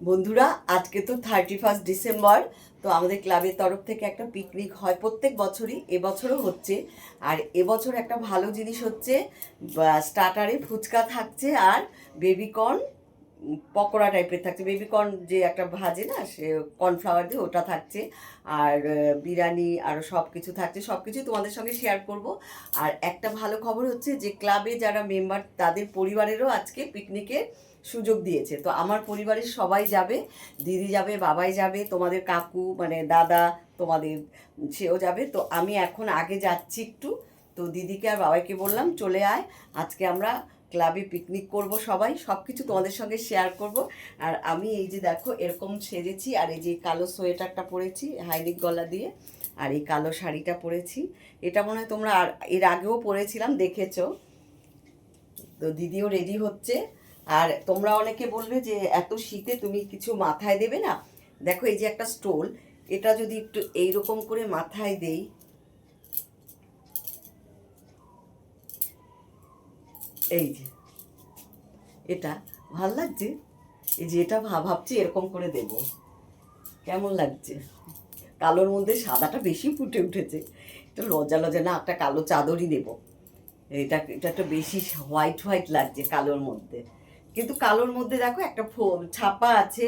বন্ধুরা, আজকে তো 31 ডিসেম্বর। তো আমাদের ক্লাবের তরফ থেকে একটা পিকনিক হয় প্রত্যেক বছরই, এবছরও হচ্ছে। আর এবছর একটা ভালো জিনিস হচ্ছে, স্টার্টারে ফুচকা থাকছে আর বেবিকর্ন পকোড়া টাইপের থাকছে। বেবিকর্ন যে একটা ভাজে না, সে কর্নফ্লাওয়ার দিয়ে ওটা থাকছে। আর বিরিয়ানি আরও সব কিছু থাকছে, সব কিছুই তোমাদের সঙ্গে শেয়ার করব। আর একটা ভালো খবর হচ্ছে যে ক্লাবে যারা মেম্বার তাদের পরিবারেরও আজকে পিকনিকের সুযোগ দিয়েছে। তো আমার পরিবারের সবাই যাবে, দিদি যাবে, বাবাই যাবে, তোমাদের কাকু মানে দাদা তোমাদের সেও যাবে। তো আমি এখন আগে যাচ্ছি একটু। তো দিদিকে আর বাবাইকে বললাম চলে আয়, আজকে আমরা ক্লাবে পিকনিক করব, সবাই সব কিছু তোমাদের সঙ্গে শেয়ার করব। আর আমি এই যে দেখো এরকম সেজেছি, আর এই যে কালো সোয়েটারটা পরেছি হাইনেক গলা দিয়ে, আর এই কালো শাড়িটা পরেছি। এটা মনে হয় তোমরা আর এর আগেও পরেছিলাম, দেখেছো। তো দিদিও রেডি হচ্ছে। আর তোমরা অনেকে বলবে যে এত শীতে তুমি কিছু মাথায় দেবে না। দেখো এই যে একটা স্টোল, এটা যদি একটু এইরকম করে মাথায় দেই, এই যে এটা ভাল লাগছে। এই যে এটা ভাবছি এরকম করে দেব, কেমন লাগছে। কালোর মধ্যে সাদাটা বেশি ফুটে উঠেছে, একটু লজ্জা লজ্জা না, একটা কালো চাদরই দেবো। এটা এটা একটু বেশি হোয়াইট হোয়াইট লাগছে কালোর মধ্যে, কিন্তু কালোর মধ্যে দেখো একটা ছাপা আছে।